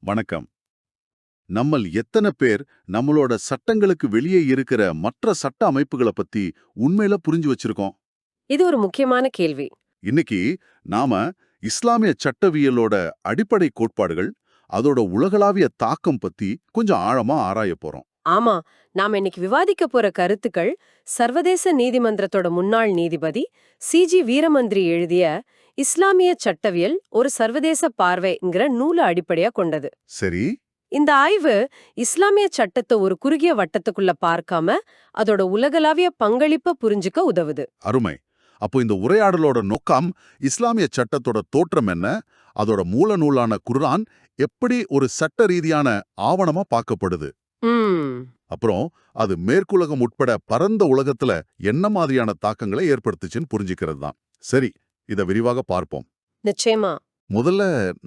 வணக்கம். நம்மள் எத்தனை பேர் நம்மளோட சட்டங்களுக்கு வெளியே இருக்கிற மற்ற சட்ட அமைப்புகளை பத்தி உண்மையில புரிஞ்சு வச்சிருக்கோம்? இது ஒரு முக்கியமான கேள்வி. இன்னைக்கு நாம இஸ்லாமிய சட்டவியலோட அடிப்படை கோட்பாடுகள், அதோட உலகளாவிய தாக்கம் பத்தி கொஞ்சம் ஆழமா ஆராய போறோம். ஆமா, நாம இன்னைக்கு விவாதிக்க போற கருத்துக்கள் சர்வதேச நீதிமன்றத்தோட முன்னாள் நீதிபதி சிஜி வீரமந்திரி எழுதிய இஸ்லாமிய சட்டவியல் ஒரு சர்வதேச பார்வைங்கிற நூலை அடிப்படையா கொண்டது. சரி. இந்த ஆய்வு இஸ்லாமிய சட்டத்தை ஒரு குறுகிய வட்டத்துக்குள்ள பார்க்காம அதோட உலகளாவிய பங்களிப்பை புரிஞ்சுக்க உதவுது. அருமை. அப்போ இந்த உரையாடலோட நோக்கம் இஸ்லாமிய சட்டத்தோட தோற்றம் என்ன, அதோட மூல நூலான குர்ஆன் எப்படி ஒரு சட்ட ரீதியான ஆவணமா பார்க்கப்படுது, அப்புறம் அது மேற்குலகம் உட்பட பரந்த உலகத்துல என்ன மாதிரியான தாக்கங்களை ஏற்படுத்துச்சுன்னு புரிஞ்சுக்கிறது தான். சரி, இத விரிவாக பார்ப்போம். நிச்சயமா. முதல்ல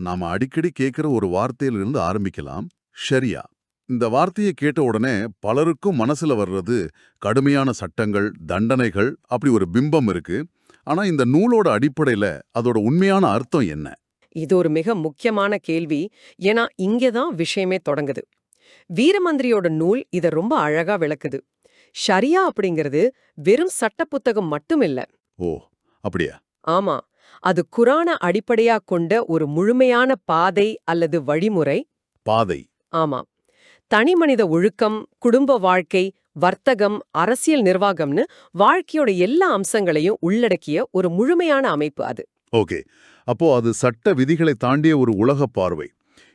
நாம அடிக்கடி கேட்கிற ஒரு வார்த்தையிலிருந்து ஆரம்பிக்கலாம். ஷரியா. இந்த வார்த்தையை கேட்ட உடனே பலருக்கும் மனசுல வர்றது கடுமையான சட்டங்கள், தண்டனைகள், அப்படி ஒரு பிம்பம் இருக்கு. ஆனா இந்த நூலோட அடிப்படையில அதோட உண்மையான அர்த்தம் என்ன? இது ஒரு மிக முக்கியமான கேள்வி. ஏன்னா இங்கதான் விஷயமே தொடங்குது. வீரமந்திரியோட நூல் இத ரொம்ப அழகா விளக்குது. ஷரியா அப்படிங்கிறது வெறும் சட்ட புத்தகம் மட்டும் இல்ல. ஓ, அப்படியா? ஆமா, அது குரான அடிப்படையா கொண்ட ஒரு முழுமையான பாதை அல்லது வழிமுறை. பாதை. ஆமா, தனிமனித ஒழுக்கம், குடும்ப வாழ்க்கை, வர்த்தகம், அரசியல் நிர்வாகம்னு வாழ்க்கையோட எல்லா அம்சங்களையும் உள்ளடக்கிய ஒரு முழுமையான அமைப்பு அது. ஓகே, அப்போ அது சட்ட விதிகளை தாண்டிய ஒரு உலக பார்வை.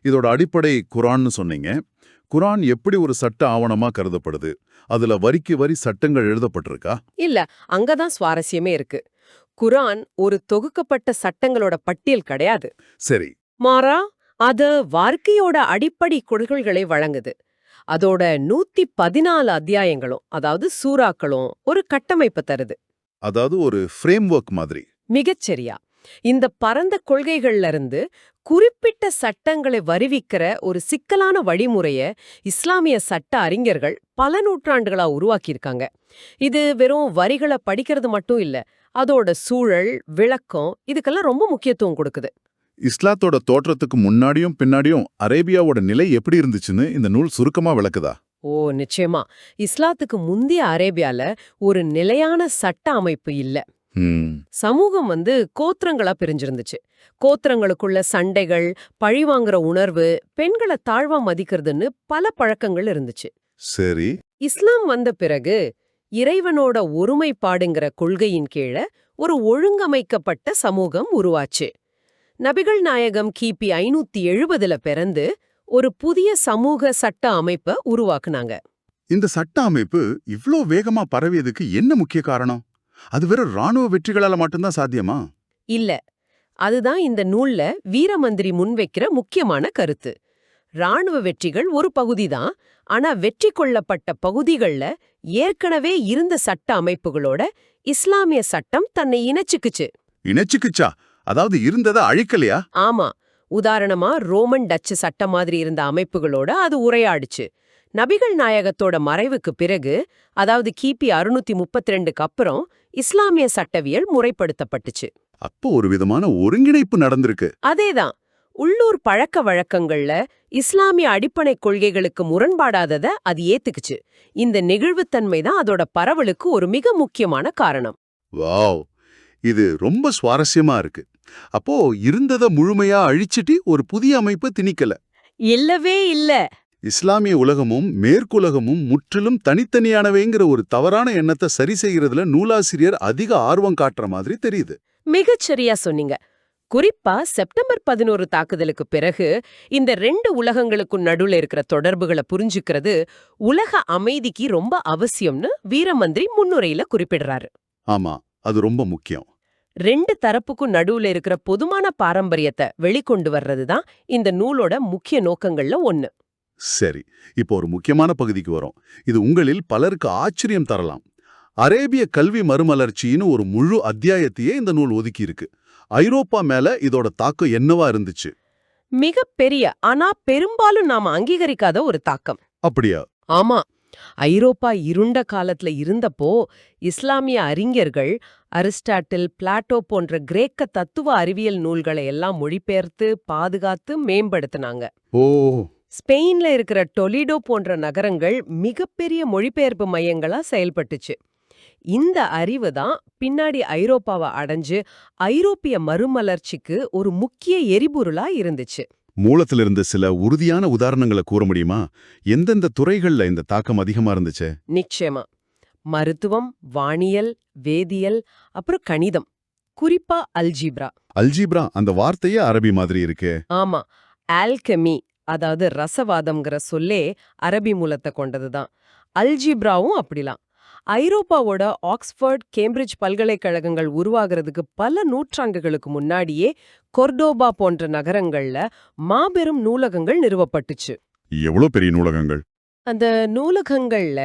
இதோட அடிப்படை குர்ஆன்னு சொன்னீங்க. குர்ஆன் எப்படி ஒரு சட்ட ஆவணமா கருதப்படுது? அதுல வரிக்கு வரி சட்டங்கள் எழுதப்பட்டிருக்கா? இல்ல, அங்கதான் சுவாரஸ்யமே இருக்கு. குர்ஆன் ஒரு தொகுக்கப்பட்ட சட்டங்களோட பட்டியல் கிடையாது. சரி. மாறா, அது வாழ்க்கையோட அடிப்படை கொள்கைகளை வழங்குது. அதோட 114 அத்தியாயங்களும், அதாவது சூறாக்களும் ஒரு கட்டமைப்பு தருது. அதாவது ஒரு ஃப்ரேம் ஒர்க் மாதிரி. மிகச்சரியா. இந்த பரந்த கொள்கைகள்ல இருந்து குறிப்பிட்ட சட்டங்களை வருவிக்கிற ஒரு சிக்கலான வழிமுறைய இஸ்லாமிய சட்ட அறிஞர்கள் பல நூற்றாண்டுகளா உருவாக்கியிருக்காங்க. இது வெறும் வரிகளை படிக்கிறது மட்டும் இல்ல, அதோட சூழல், விளக்கம், இதுக்கெல்லாம் ரொம்ப முக்கியத்துவம் கொடுக்குது. இஸ்லாத்தோட தோற்றத்துக்கு முன்னாடியும் பின்னாடியும் அரேபியாவோட நிலை எப்படி இருந்துச்சுன்னு இந்த நூல் சுருக்கமா விளக்குதா? ஓ, நிச்சயமா. இஸ்லாத்துக்கு முந்தைய அரேபியால ஒரு நிலையான சட்ட அமைப்பு இல்ல. சமூகம் கோத்திரங்களா பிரிஞ்சிருந்துச்சு. கோத்திரங்களுக்குள்ள சண்டைகள், பழிவாங்குற உணர்வு, பெண்களை தாழ்வா மதிக்கிறதுன்னு பல பழக்கங்கள் இருந்துச்சு. சரி. இஸ்லாம் வந்த பிறகு இறைவனோட ஒருமைப்பாடுங்கிற கொள்கையின் கீழ ஒரு ஒழுங்கமைக்கப்பட்ட சமூகம் உருவாச்சு. நபிகள் நாயகம் கிபி 570 பிறந்து ஒரு புதிய சமூக சட்ட அமைப்பை உருவாக்குனாங்க. இந்த சட்ட அமைப்பு இவ்ளோ வேகமா பரவியதுக்கு என்ன முக்கிய காரணம்? அது வெறும் ராணுவ வெற்றிகளால மட்டும்தான் சாத்தியமா? இல்ல, அதுதான் இந்த நூல்ல வீரமந்திரி முன்வைக்கிற முக்கியமான கருத்து. ராணுவ வெற்றிகள் ஒரு பகுதிதான். ஆனா வெற்றி கொள்ளப்பட்ட பகுதிகள்ல ஏற்கனவே இருந்த சட்ட அமைப்புகளோட இஸ்லாமிய சட்டம் தன்னை இணைச்சுக்குச்சு. இணைச்சுக்குச்சா? அதாவது இருந்ததை அழிக்கலையா? ஆமா. உதாரணமா ரோமன் டச்சு சட்டம் மாதிரி இருந்த அமைப்புகளோட அது உரையாடுச்சு. நபிகள் நாயகத்தோட மறைவுக்கு பிறகு, அதாவது கிபி 632க்கு அப்புறம் இஸ்லாமிய சட்டவியல் முறைப்படுத்தப்பட்டுச்சு. அப்போ ஒரு விதமான ஒருங்கிணைப்பு நடந்திருக்கு. அதேதான். உள்ளூர் பழக்க வழக்கங்கள்ல இஸ்லாமிய அடிப்படை கொள்கைகளுக்கு முரண்பாடாதத அது ஏத்துக்குச்சு. இந்த நெகிழ்வுத்தன்மை தான் அதோட பரவலுக்கு ஒரு மிக முக்கியமான காரணம். வாவ், இது ரொம்ப சுவாரஸ்யமா இருக்கு. அப்போ இருந்ததை முழுமையா அழிச்சிட்டு ஒரு புதிய அமைப்பு திணிக்கல. இல்லவே இல்ல. இஸ்லாமிய உலகமும் மேற்குலகமும் முற்றிலும் தனித்தனியானவைங்கிற ஒரு தவறான எண்ணத்தை சரி செய்யறதுல நூலாசிரியர் அதிக ஆர்வம் காட்டுற மாதிரி தெரியுது. மிகச்சரியா சொன்னீங்க. குறிப்பா செப்டம்பர் 11 தாக்குதலுக்கு பிறகு இந்த 2 உலகங்களுக்கும் நடுவுல இருக்கிற தொடர்புகளை புரிஞ்சுக்கிறது உலக அமைதிக்கு ரொம்ப அவசியம்னு வீரமந்திரி முன்னுரையில குறிப்பிடுறாரு. ஆமா, அது ரொம்ப முக்கியம். 2 தரப்புக்கும் நடுவுல இருக்கிற பொதுமான பாரம்பரியத்தை வெளிக்கொண்டு வர்றதுதான் இந்த நூலோட முக்கிய நோக்கங்கள்ல ஒன்னு. சரி, இப்போ ஒரு முக்கியமான பகுதிக்கு வரோம். இது உங்களில் பலருக்கு ஆச்சரியம் தரலாம். அரேபிய கல்வி மறுமலர்ச்சின்னு ஒரு முழு அத்தியாயத்தையே இந்த நூல் ஒதுக்கி இருக்கு. ஐரோப்பா மேல இதோட தாக்கம் என்னவா இருந்துச்சு? மிக பெரிய, ஆனா பெரும்பாலும் நாம அங்கீகரிக்காத ஒரு தாக்கம். அப்படியா? ஆமா, ஐரோப்பா இருண்ட காலத்துல இருந்தப்போ இஸ்லாமிய அறிஞர்கள் அரிஸ்டாட்டில், பிளாட்டோ போன்ற கிரேக்க தத்துவ அறிவியல் நூல்களை எல்லாம் மொழிபெயர்த்து பாதுகாத்து மேம்படுத்தினாங்க. ஓ. ஸ்பெயின்ல இருக்கிற டொலிடோ போன்ற நகரங்கள் மிகப்பெரிய மொழிபெயர்ப்பு மையங்களா செயல்பட்டுச்சு. இந்த அறிவு தான் பின்னாடி ஐரோப்பாவை அடைஞ்சு ஐரோப்பிய மறுமலர்ச்சிக்கு ஒரு முக்கிய எரிபொருளா இருந்துச்சு. மூலத்திலிருந்து சில உறுதியான உதாரணங்களை கூற முடியுமா? எந்தெந்த துறைகள்ல இந்த தாக்கம் அதிகமா இருந்துச்சு? நிச்சயமா. மருத்துவம், வானியல், வேதியியல், அப்புறம் கணிதம். குறிப்பா அல்ஜீப்ரா. அல்ஜீப்ரா, அந்த வார்த்தையே அரபி மாதிரி இருக்கு. ஆமா, ஆல்கெமி, அதாவது ரசவாதம்ங்கிற சொல்லே அரபி மூலத்தை கொண்டதுதான். அல்ஜீப்ராவும் அப்படிலாம். ஐரோப்பாவோட ஆக்ஸ்போர்ட், கேம்பிரிட்ஜ் பல்கலைக்கழகங்கள் உருவாகிறதுக்கு பல நூற்றாண்டுகளுக்கு முன்னாடியே கொர்டோபா போன்ற நகரங்கள்ல மாபெரும் நூலகங்கள் நிறுவப்பட்டுச்சு. எவ்வளவு பெரிய நூலகங்கள்! அந்த நூலகங்கள்ல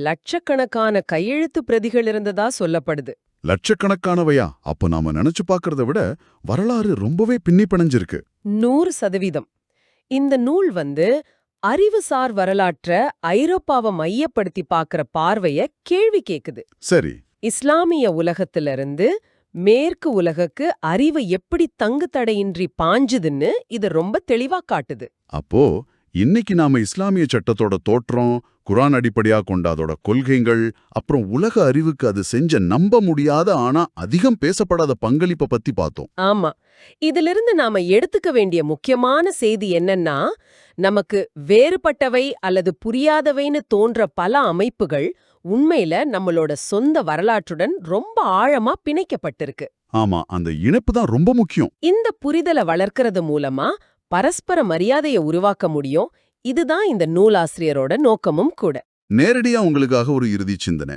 லட்சக்கணக்கான கையெழுத்து பிரதிகள் இருந்ததா சொல்லப்படுது. லட்சக்கணக்கானவையா? அப்ப நாம நினைச்சு பார்க்கறத விட வரலாறு ரொம்பவே பின்னி பிணைஞ்சிருக்கு. 100%. இந்த நூல் அறிவுசார் வரலாற்ற ஐரோப்பாவை மையப்படுத்தி பார்க்கிற பார்வைய கேள்வி கேக்குது. சரி. இஸ்லாமிய உலகத்திலிருந்து மேற்கு உலகுக்கு அறிவு எப்படி தங்கு தடையின்றி பாஞ்சுதுன்னு இது ரொம்ப தெளிவா காட்டுது. அப்போ இன்னைக்கு நாம இஸ்லாமிய சட்டத்தோட தோற்றம், குர்ஆன் அடிப்படையா கொண்ட அதோட கொள்கைகள், அப்புறம் உலக அறிவுக்கு அது செஞ்ச நம்ப முடியாத ஆனா அதிகம் பேசப்படாத பங்களிப்பை பத்தி பார்த்தோம். ஆமா, இதிலிருந்து நாம எடுத்துக்க வேண்டிய முக்கியமான செய்தி என்னன்னா, நமக்கு வேறுபட்டவை அல்லது புரியாதவைன்னு தோன்ற பல அமைப்புகள் உண்மையில நம்மளோட சொந்த வரலாற்றுடன் ரொம்ப ஆழமா பிணைக்கப்பட்டிருக்கு. ஆமா, அந்த இணைப்பு தான் ரொம்ப முக்கியம். இந்த புரிதலை வளர்க்கறது மூலமா பரஸ்பர மரியாதையை உருவாக்க முடியும். இதுதான் இந்த நூலாசிரியரோட நோக்கமும் கூட. நேரடியா உங்களுக்காக ஒரு இறுதி சிந்தனை.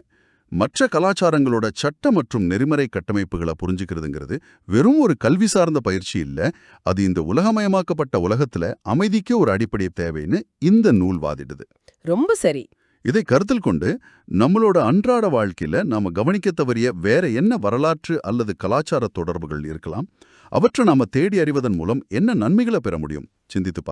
மற்ற கலாச்சாரங்களோட சட்ட மற்றும் நெறிமுறை கட்டமைப்புகளை புரிஞ்சுக்கிறதுங்கிறது வெறும் ஒரு கல்வி சார்ந்த பயிற்சி இல்ல, அது இந்த உலகமயமாக்கப்பட்ட உலகத்துல அமைதிக்கு ஒரு அடிப்படை தேவைன்னு இந்த நூல் வாதிடுது. ரொம்ப சரி. இதை கருத்தில் கொண்டு நம்மளோட அன்றாட வாழ்க்கையில நாம கவனிக்க தவறிய வேற என்ன வரலாற்று அல்லது கலாச்சார தொடர்புகள் இருக்கலாம், அவற்றை நாம தேடி அறிவதன் மூலம் என்ன நன்மைகளை பெற முடியும் சிந்தித்து